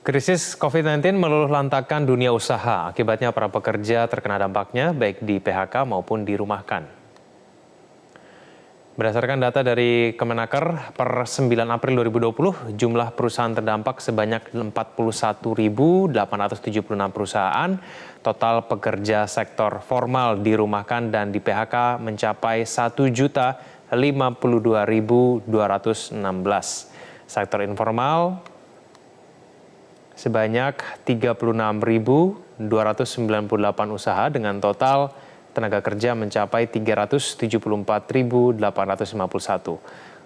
Krisis COVID-19 meluluhlantakkan dunia usaha. Akibatnya para pekerja terkena dampaknya baik di PHK maupun dirumahkan. Berdasarkan data dari Kemenaker, per 9 April 2020, jumlah perusahaan terdampak sebanyak 41.876 perusahaan. Total pekerja sektor formal dirumahkan dan di PHK mencapai 1.052.216. Sektor informal sebanyak 36.298 usaha dengan total tenaga kerja mencapai 374.851.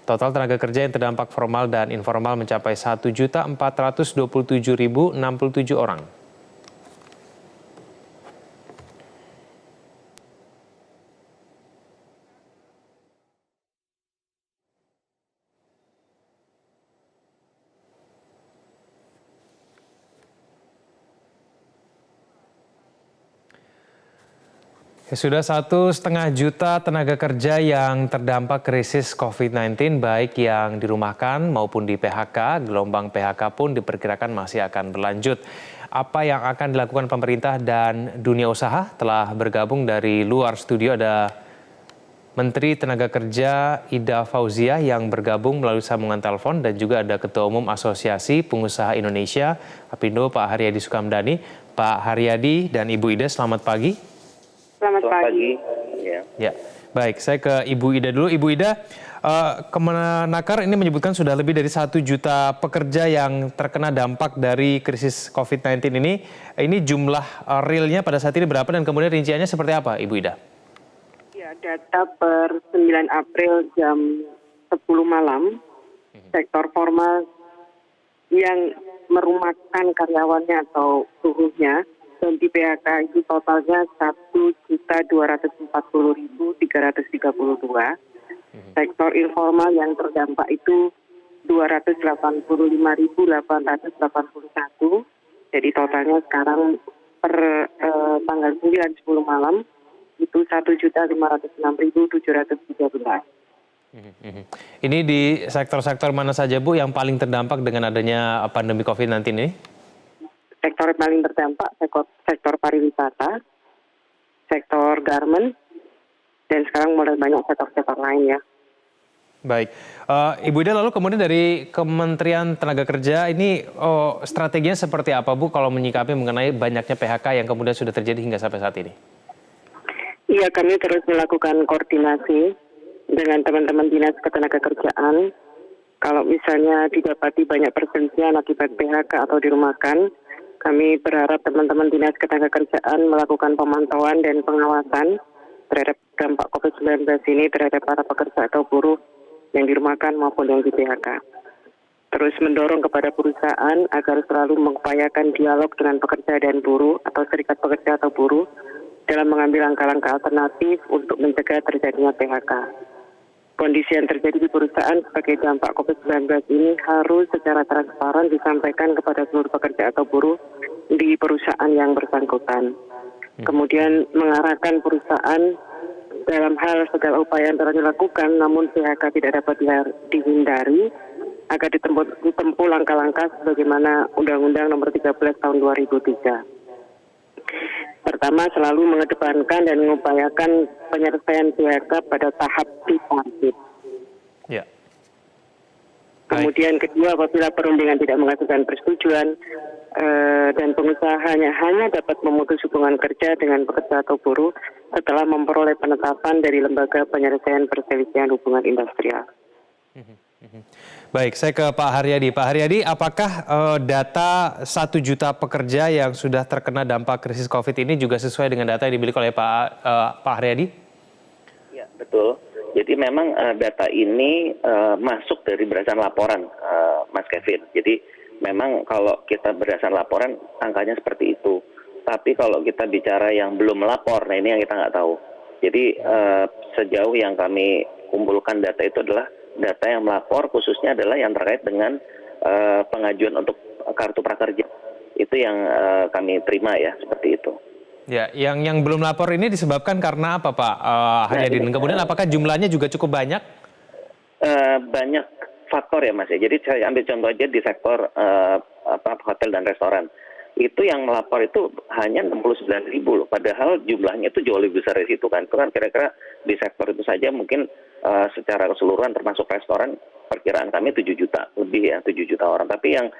Total tenaga kerja yang terdampak formal dan informal mencapai 1.427.067 orang. Sudah 1,5 juta tenaga kerja yang terdampak krisis COVID-19 baik yang dirumahkan maupun di PHK. Gelombang PHK pun diperkirakan masih akan berlanjut. Apa yang akan dilakukan pemerintah dan dunia usaha? Telah bergabung dari luar studio ada Menteri Tenaga Kerja Ida Fauziah yang bergabung melalui sambungan telepon dan juga ada Ketua Umum Asosiasi Pengusaha Indonesia Apindo Pak Haryadi Sukamdhani. Pak Haryadi dan Ibu Ida, selamat pagi. Selamat pagi. Ya, baik. Saya ke Ibu Ida dulu. Ibu Ida, Kemenaker ini menyebutkan sudah lebih dari 1 juta pekerja yang terkena dampak dari krisis COVID-19 ini. Ini jumlah realnya pada saat ini berapa dan kemudian rinciannya seperti apa, Ibu Ida? Ya, data per 9 April jam 10 malam, sektor formal yang merumahkan karyawannya atau buruhnya dan di PHK itu totalnya 1.240.332. Sektor informal yang terdampak itu 285.881. Jadi totalnya sekarang per tanggal 9-10 malam itu 1.506.713. Ini di sektor-sektor mana saja, Bu, yang paling terdampak dengan adanya pandemi COVID-19 ini? Sektor yang paling terdampak sektor pariwisata, sektor garment, dan sekarang mulai banyak sektor-sektor lain ya. Baik, Ibu Ida, lalu kemudian dari Kementerian Tenaga Kerja ini strateginya seperti apa, Bu, kalau menyikapi mengenai banyaknya PHK yang kemudian sudah terjadi hingga sampai saat ini? Iya, kami terus melakukan koordinasi dengan teman-teman Dinas Ketenagakerjaan. Kalau misalnya didapati banyak perselisihan akibat PHK atau dirumahkan, kami berharap teman-teman Dinas Ketenagakerjaan melakukan pemantauan dan pengawasan terhadap dampak COVID-19 ini terhadap para pekerja atau buruh yang dirumahkan maupun yang di PHK. Terus mendorong kepada perusahaan agar selalu mengupayakan dialog dengan pekerja dan buruh atau serikat pekerja atau buruh dalam mengambil langkah-langkah alternatif untuk mencegah terjadinya PHK. Kondisi yang terjadi di perusahaan sebagai dampak COVID-19 ini harus secara transparan disampaikan kepada seluruh pekerja atau buruh di perusahaan yang bersangkutan. Kemudian mengarahkan perusahaan dalam hal segala upaya yang telah dilakukan, namun PHK tidak dapat dihindari, agar ditempuh langkah-langkah sebagaimana Undang-Undang Nomor 13 Tahun 2003. Pertama, selalu mengedepankan dan mengupayakan penyelesaian PHK pada tahap tripartit. Ya. Kemudian kedua, apabila perundingan tidak menghasilkan persetujuan dan pengusahanya hanya dapat memutus hubungan kerja dengan pekerja atau buruh setelah memperoleh penetapan dari Lembaga Penyelesaian Perselisihan Hubungan Industrial. Baik, saya ke Pak Haryadi. Pak Haryadi, apakah data 1 juta pekerja yang sudah terkena dampak krisis COVID ini juga sesuai dengan data yang dimiliki oleh Pak Haryadi? Ya, betul. Jadi memang data ini masuk dari berdasarkan laporan, Mas Kevin. Jadi memang kalau kita berdasarkan laporan, angkanya seperti itu. Tapi kalau kita bicara yang belum melapor, nah ini yang kita nggak tahu. Jadi sejauh yang kami kumpulkan data itu adalah data yang melapor, khususnya adalah yang terkait dengan pengajuan untuk kartu prakerja. Itu yang kami terima ya, seperti itu. Ya, yang belum lapor ini disebabkan karena apa, Pak Haryadi? Dan kemudian apakah jumlahnya juga cukup banyak? Banyak faktor ya, Mas ya. Jadi saya ambil contoh aja di sektor hotel hotel dan restoran. Itu yang melapor itu hanya 69.000 loh, padahal jumlahnya itu jauh lebih besar dari situ kan. Itu kan kira-kira di sektor itu saja mungkin secara keseluruhan termasuk restoran perkiraan kami 7 juta lebih ya, 7 juta orang. Tapi yang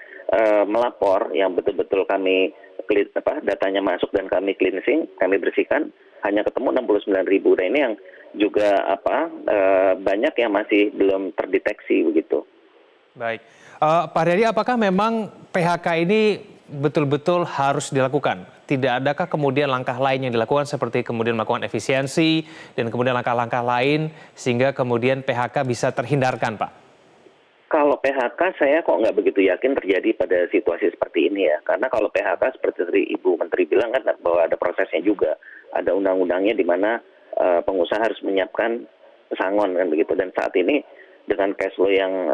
melapor yang betul-betul kami datanya masuk dan kami cleansing, kami bersihkan hanya ketemu 69.000. Dan ini yang juga banyak yang masih belum terdeteksi begitu. Baik, Pak Haryadi, apakah memang PHK ini betul-betul harus dilakukan? Tidak adakah kemudian langkah lain yang dilakukan seperti kemudian melakukan efisiensi dan kemudian langkah-langkah lain sehingga kemudian PHK bisa terhindarkan, Pak? Kalau PHK saya kok nggak begitu yakin terjadi pada situasi seperti ini ya. Karena kalau PHK seperti tadi Ibu Menteri bilang kan bahwa ada prosesnya juga. Ada undang-undangnya di mana pengusaha harus menyiapkan pesangon kan begitu. Dan saat ini dengan cash flow yang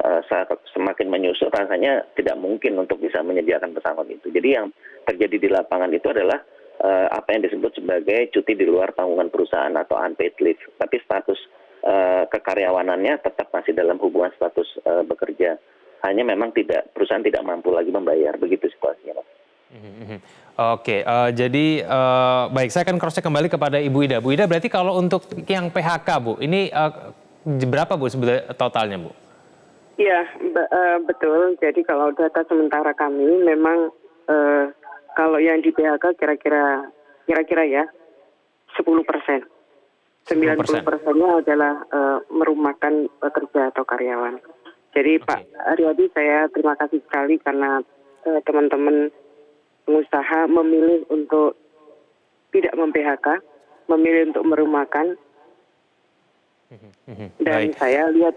semakin menyusut, rasanya tidak mungkin untuk bisa menyediakan pesangon itu. Jadi yang terjadi di lapangan itu adalah apa yang disebut sebagai cuti di luar tanggungan perusahaan atau unpaid leave. Tapi status kekaryawanannya tetap masih dalam hubungan status bekerja. Hanya memang perusahaan tidak mampu lagi membayar. Begitu situasinya, Pak. Oke, jadi baik, saya akan cross-check kembali kepada Ibu Ida. Bu Ida, berarti kalau untuk yang PHK, Bu, ini berapa, Bu, sebetulnya totalnya, Bu? Iya, betul. Jadi kalau data sementara kami memang kalau yang di PHK kira-kira ya 10%. 90%-nya adalah merumahkan pekerja atau karyawan. Jadi okay. Pak Haryadi, saya terima kasih sekali karena teman-teman pengusaha memilih untuk tidak mem-PHK, memilih untuk merumahkan. Dan saya lihat,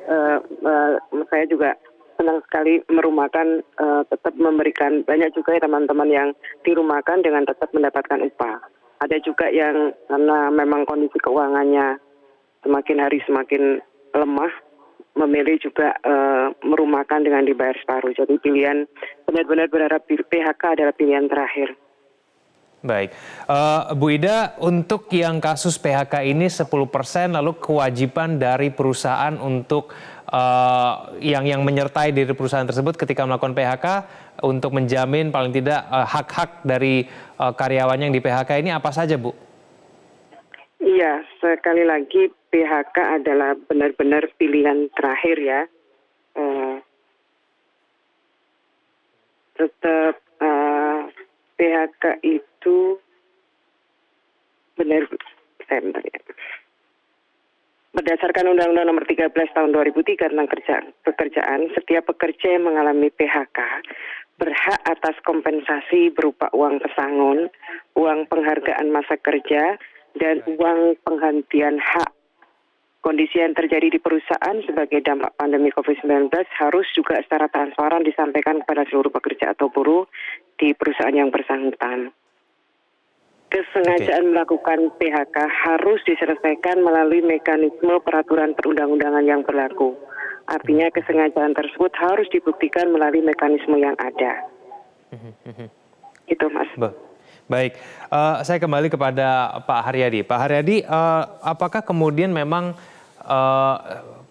saya juga senang sekali merumahkan, tetap memberikan banyak juga ya teman-teman yang dirumahkan dengan tetap mendapatkan upah. Ada juga yang karena memang kondisi keuangannya semakin hari semakin lemah, memilih juga merumahkan dengan dibayar separuh. Jadi pilihan benar-benar berharap PHK adalah pilihan terakhir. Baik, Bu Ida, untuk yang kasus PHK ini 10%, lalu kewajiban dari perusahaan untuk yang menyertai dari perusahaan tersebut ketika melakukan PHK untuk menjamin paling tidak hak-hak dari karyawannya yang di PHK ini apa saja, Bu? Iya, sekali lagi PHK adalah benar-benar pilihan terakhir ya. Tetap PHK itu benar, bentar ya. Berdasarkan Undang-Undang Nomor 13 Tahun 2003 tentang pekerjaan, setiap pekerja yang mengalami PHK berhak atas kompensasi berupa uang pesangon, uang penghargaan masa kerja, dan uang penggantian hak. Kondisi yang terjadi di perusahaan sebagai dampak pandemi COVID-19 harus juga secara transparan disampaikan kepada seluruh pekerja atau buruh di perusahaan yang bersangkutan. Kesengajaan melakukan PHK harus diselesaikan melalui mekanisme peraturan perundang-undangan yang berlaku. Artinya kesengajaan tersebut harus dibuktikan melalui mekanisme yang ada. Itu, Mas. Baik, saya kembali kepada Pak Haryadi. Pak Haryadi, apakah kemudian memang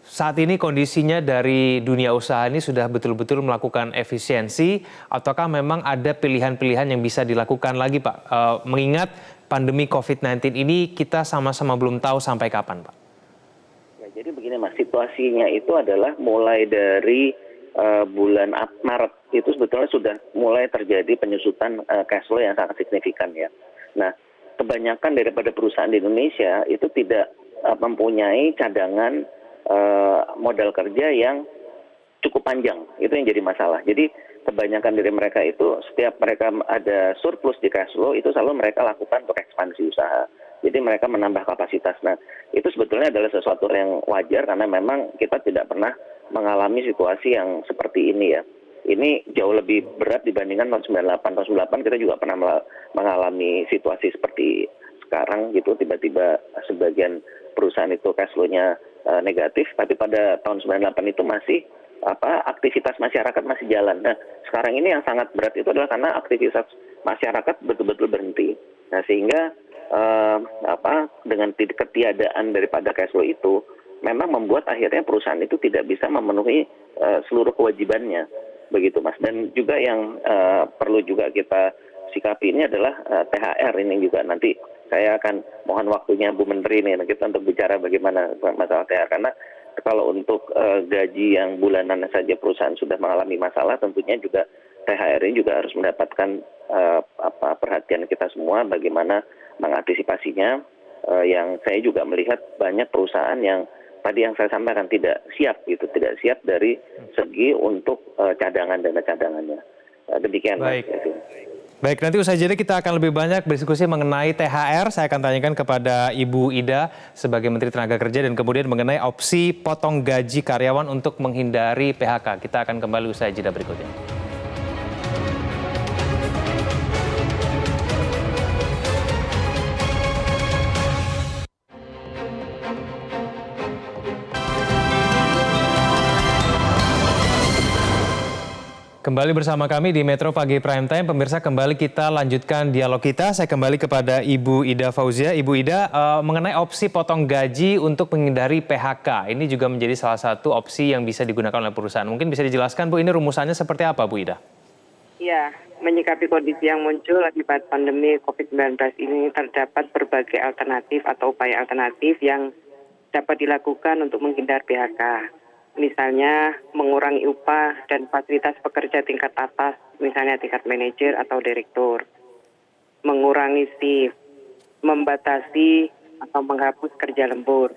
saat ini kondisinya dari dunia usaha ini sudah betul-betul melakukan efisiensi, ataukah memang ada pilihan-pilihan yang bisa dilakukan lagi, Pak? Mengingat pandemi COVID-19 ini kita sama-sama belum tahu sampai kapan, Pak. Ya, jadi begini, Mas, situasinya itu adalah mulai dari bulan Maret itu sebetulnya sudah mulai terjadi penyusutan cash flow yang sangat signifikan ya. Nah, kebanyakan daripada perusahaan di Indonesia itu tidak mempunyai cadangan modal kerja yang cukup panjang. Itu yang jadi masalah. Jadi kebanyakan dari mereka itu setiap mereka ada surplus di cash flow itu selalu mereka lakukan untuk ekspansi usaha. Jadi mereka menambah kapasitas. Nah, itu sebetulnya adalah sesuatu yang wajar karena memang kita tidak pernah mengalami situasi yang seperti ini ya. Ini jauh lebih berat dibandingkan tahun 98. Tahun 98 kita juga pernah mengalami situasi seperti sekarang gitu. Tiba-tiba sebagian perusahaan itu cash flow-nya negatif, tapi pada tahun 98 itu masih aktivitas masyarakat masih jalan. Nah, sekarang ini yang sangat berat itu adalah karena aktivitas masyarakat betul-betul berhenti. Nah, sehingga dengan ketiadaan daripada cash flow itu memang membuat akhirnya perusahaan itu tidak bisa memenuhi seluruh kewajibannya. begitu Mas. Dan juga yang perlu juga kita sikapi ini adalah THR ini juga nanti saya akan mohon waktunya Bu Menteri nih kita untuk bicara bagaimana masalah THR, karena kalau untuk gaji yang bulanan saja perusahaan sudah mengalami masalah, tentunya juga THR ini juga harus mendapatkan perhatian kita semua bagaimana mengantisipasinya. Yang saya juga melihat banyak perusahaan yang tadi yang saya sampaikan tidak siap dari segi untuk dana cadangannya. Demikian Baik. Mas. Baik, nanti usai jeda kita akan lebih banyak berdiskusi mengenai THR. Saya akan tanyakan kepada Ibu Ida sebagai Menteri Tenaga Kerja dan kemudian mengenai opsi potong gaji karyawan untuk menghindari PHK. Kita akan kembali usai jeda berikutnya. Kembali bersama kami di Metro Pagi Prime Time. Pemirsa, kembali kita lanjutkan dialog kita. Saya kembali kepada Ibu Ida Fauzia. Ibu Ida, mengenai opsi potong gaji untuk menghindari PHK. Ini juga menjadi salah satu opsi yang bisa digunakan oleh perusahaan. Mungkin bisa dijelaskan, Bu, ini rumusannya seperti apa, Bu Ida? Ya, menyikapi kondisi yang muncul akibat pandemi COVID-19 ini terdapat berbagai alternatif atau upaya alternatif yang dapat dilakukan untuk menghindar PHK. Misalnya mengurangi upah dan fasilitas pekerja tingkat atas, misalnya tingkat manajer atau direktur. Mengurangi shift, membatasi atau menghapus kerja lembur.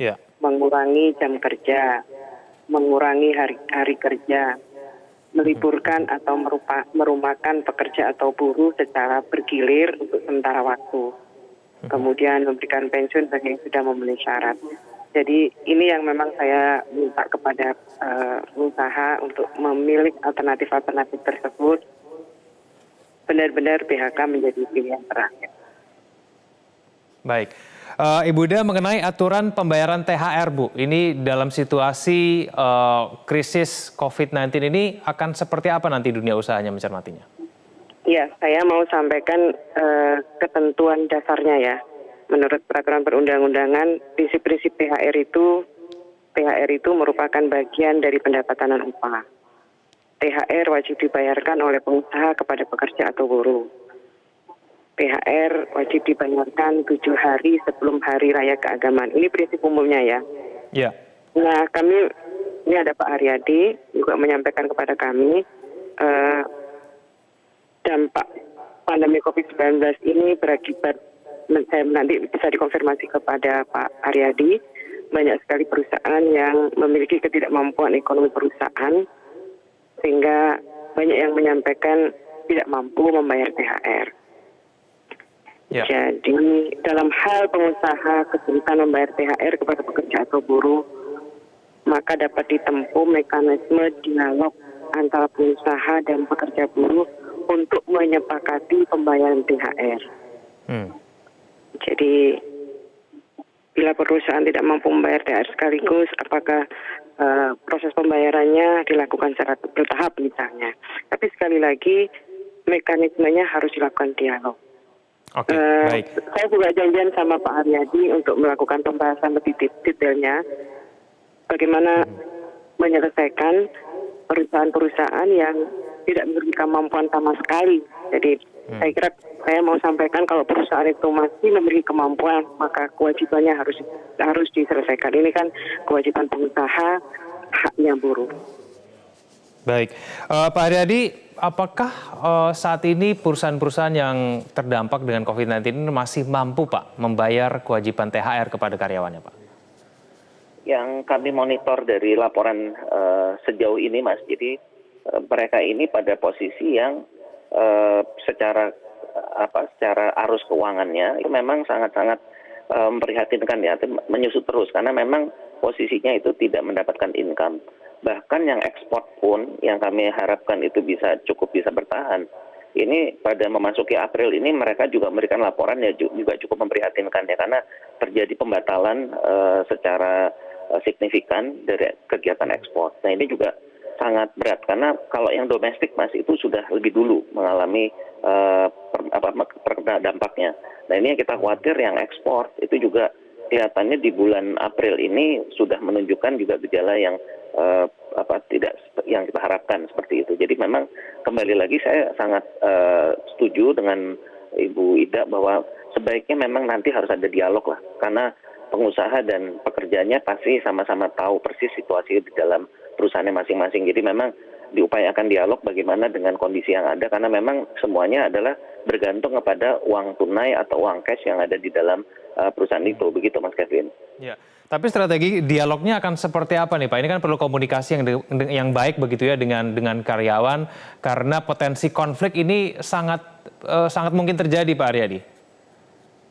Ya. Mengurangi jam kerja, mengurangi hari kerja, meliburkan atau merumahkan pekerja atau buruh secara bergilir untuk sementara waktu. Kemudian memberikan pensiun bagi yang sudah memenuhi syarat. Jadi ini yang memang saya minta kepada usaha untuk memilih alternatif-alternatif tersebut. Benar-benar PHK menjadi pilihan terakhir. Baik. Ibu Ida, mengenai aturan pembayaran THR, Bu. Ini dalam situasi krisis COVID-19 ini akan seperti apa nanti dunia usahanya mencermatinya? Ya, saya mau sampaikan ketentuan dasarnya ya. Menurut peraturan perundang-undangan, prinsip-prinsip THR itu merupakan bagian dari pendapatan dan upah. THR wajib dibayarkan oleh pengusaha kepada pekerja atau buruh. THR wajib dibayarkan 7 hari sebelum hari raya keagamaan. Ini prinsip umumnya ya. Ya. Nah, ini ada Pak Haryadi juga menyampaikan kepada kami dampak pandemi COVID-19 ini berakibat, saya nanti bisa dikonfirmasi kepada Pak Haryadi, banyak sekali perusahaan yang memiliki ketidakmampuan ekonomi perusahaan, sehingga banyak yang menyampaikan tidak mampu membayar THR. Ya. Jadi dalam hal pengusaha kesulitan membayar THR kepada pekerja atau buruh, maka dapat ditempuh mekanisme dialog antara pengusaha dan pekerja buruh untuk menyepakati pembayaran THR. Jadi bila perusahaan tidak mampu membayar THR sekaligus, apakah proses pembayarannya dilakukan secara bertahap misalnya. Tapi sekali lagi mekanismenya harus dilakukan dialog. Oke, baik. Saya juga janjian sama Pak Haryadi untuk melakukan pembahasan lebih detailnya bagaimana menyelesaikan perusahaan-perusahaan yang tidak memiliki kemampuan sama sekali. Jadi saya kira saya mau sampaikan kalau perusahaan itu masih memiliki kemampuan, maka kewajibannya harus diselesaikan. Ini kan kewajiban pengusaha, haknya buruh. Baik, Pak Haryadi, apakah saat ini perusahaan-perusahaan yang terdampak dengan COVID-19 ini masih mampu, Pak, membayar kewajiban THR kepada karyawannya, Pak? Yang kami monitor dari laporan sejauh ini, Mas, jadi mereka ini pada posisi yang secara arus keuangannya itu memang sangat-sangat memprihatinkan ya, menyusut terus karena memang posisinya itu tidak mendapatkan income. Bahkan yang ekspor pun yang kami harapkan itu cukup bisa bertahan. Ini pada memasuki April ini mereka juga memberikan laporan ya juga cukup memprihatinkan ya, karena terjadi pembatalan secara signifikan dari kegiatan ekspor. Nah ini juga sangat berat karena kalau yang domestik Mas itu sudah lebih dulu mengalami terkena dampaknya. Nah ini yang kita khawatir yang ekspor itu juga kelihatannya di bulan April ini sudah menunjukkan juga gejala yang tidak yang kita harapkan seperti itu. Jadi memang kembali lagi saya sangat setuju dengan Ibu Ida bahwa sebaiknya memang nanti harus ada dialog lah, karena pengusaha dan pekerjanya pasti sama-sama tahu persis situasi di dalam perusahaannya masing-masing. Jadi memang diupayakan dialog bagaimana dengan kondisi yang ada, karena memang semuanya adalah bergantung kepada uang tunai atau uang cash yang ada di dalam perusahaan itu. Begitu Mas Kevin. Ya. Tapi strategi dialognya akan seperti apa nih Pak? Ini kan perlu komunikasi yang baik begitu ya dengan karyawan, karena potensi konflik ini sangat mungkin terjadi Pak Haryadi.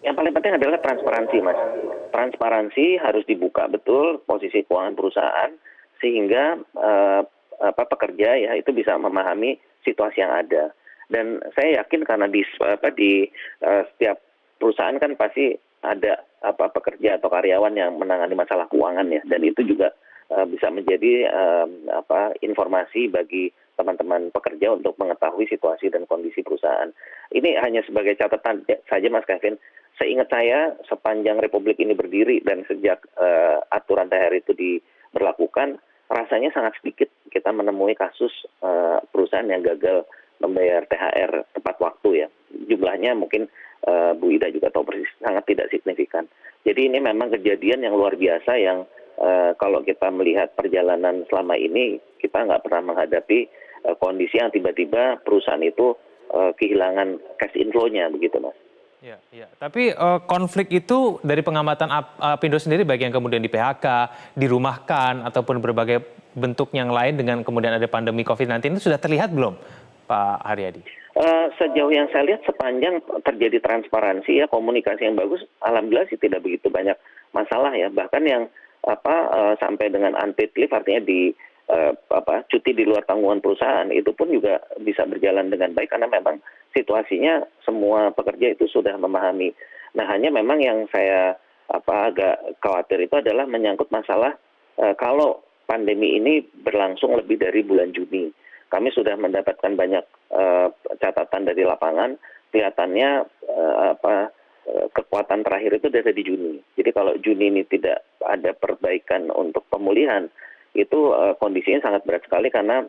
Yang paling penting adalah transparansi, Mas. Transparansi harus dibuka betul posisi keuangan perusahaan sehingga pekerja ya itu bisa memahami situasi yang ada. Dan saya yakin karena di setiap perusahaan kan pasti ada pekerja atau karyawan yang menangani masalah keuangan ya, dan itu juga bisa menjadi informasi bagi teman-teman pekerja untuk mengetahui situasi dan kondisi perusahaan. Ini hanya sebagai catatan saja Mas Kevin. Seingat saya sepanjang Republik ini berdiri dan sejak aturan THR itu diberlakukan, rasanya sangat sedikit kita menemui kasus perusahaan yang gagal membayar THR tepat waktu ya. Jumlahnya mungkin Bu Ida juga tahu persis, sangat tidak signifikan. Jadi ini memang kejadian yang luar biasa yang kalau kita melihat perjalanan selama ini, kita nggak pernah menghadapi kondisi yang tiba-tiba perusahaan itu kehilangan cash inflow-nya, begitu Mas. Ya, ya. Tapi konflik itu dari pengamatan Apindo sendiri, baik yang kemudian di PHK, dirumahkan, ataupun berbagai bentuk yang lain dengan kemudian ada pandemi COVID-19 itu sudah terlihat belum Pak Haryadi? Sejauh yang saya lihat sepanjang terjadi transparansi ya, komunikasi yang bagus, alhamdulillah sih tidak begitu banyak masalah ya. Bahkan yang sampai dengan unpaid leave, artinya di cuti di luar tanggungan perusahaan, itu pun juga bisa berjalan dengan baik karena memang situasinya semua pekerja itu sudah memahami. Nah, hanya memang yang saya agak khawatir itu adalah menyangkut masalah kalau pandemi ini berlangsung lebih dari bulan Juni. Kami sudah mendapatkan banyak catatan dari lapangan, kelihatannya kekuatan terakhir itu dari di Juni. Jadi kalau Juni ini tidak ada perbaikan untuk pemulihan, itu kondisinya sangat berat sekali karena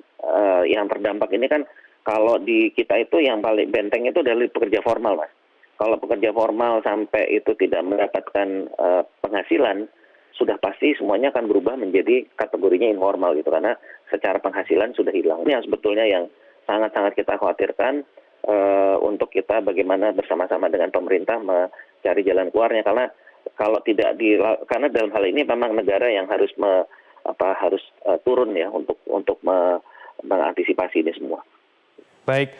yang terdampak ini kan kalau di kita itu yang paling benteng itu dari pekerja formal, Mas. Kalau pekerja formal sampai itu tidak mendapatkan penghasilan, sudah pasti semuanya akan berubah menjadi kategorinya informal gitu, karena secara penghasilan sudah hilang. Ini yang sebetulnya yang sangat-sangat kita khawatirkan untuk kita bagaimana bersama-sama dengan pemerintah mencari jalan keluarnya, karena kalau tidak karena dalam hal ini memang negara yang harus turun ya untuk mengantisipasi ini semua. Baik,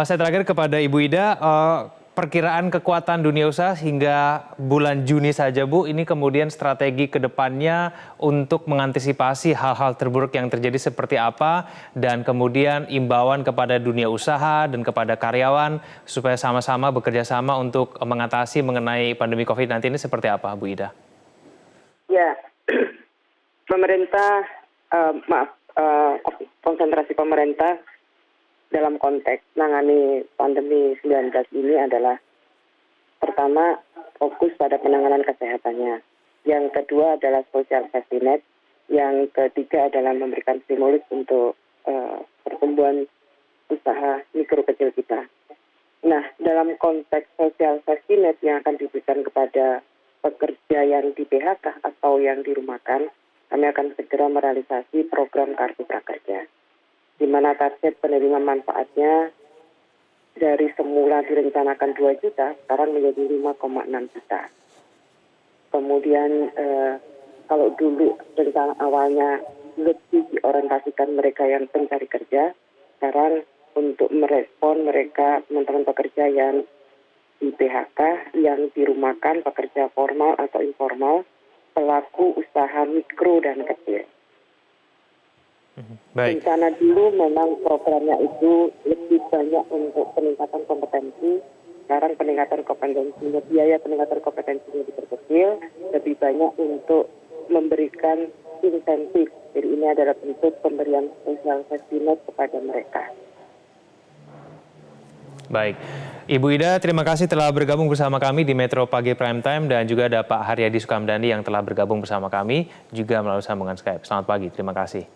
saya terakhir kepada Ibu Ida, perkiraan kekuatan dunia usaha hingga bulan Juni saja Bu, ini kemudian strategi ke depannya untuk mengantisipasi hal-hal terburuk yang terjadi seperti apa, dan kemudian imbauan kepada dunia usaha dan kepada karyawan supaya sama-sama bekerja sama untuk mengatasi mengenai pandemi COVID-19 ini seperti apa Bu Ida? Ya, pemerintah, konsentrasi pemerintah dalam konteks menangani pandemi 19 ini adalah pertama fokus pada penanganan kesehatannya. Yang kedua adalah social safety net. Yang ketiga adalah memberikan stimulus untuk pertumbuhan usaha mikro kecil kita. Nah, dalam konteks social safety net yang akan diberikan kepada pekerja yang di PHK atau yang dirumahkan, kami akan segera merealisasi program Kartu Prakerja, di mana target penerima manfaatnya dari semula direncanakan 2 juta, sekarang menjadi 5,6 juta. Kemudian kalau dulu rencana awalnya lebih diorientasikan mereka yang pencari kerja, sekarang untuk merespon mereka teman-teman pekerja yang di PHK, yang dirumahkan, pekerja formal atau informal, pelaku usaha mikro dan kecil. Baik. Rencana dulu memang programnya itu lebih banyak untuk peningkatan kompetensi. Sekarang peningkatan kompetensinya, biaya peningkatan kompetensinya diperkecil, lebih banyak untuk memberikan insentif. Jadi ini adalah bentuk pemberian social safety net kepada mereka. Baik, Ibu Ida, terima kasih telah bergabung bersama kami di Metro Pagi Prime Time, dan juga ada Pak Haryadi Sukamdhani yang telah bergabung bersama kami juga melalui sambungan Skype. Selamat pagi, terima kasih.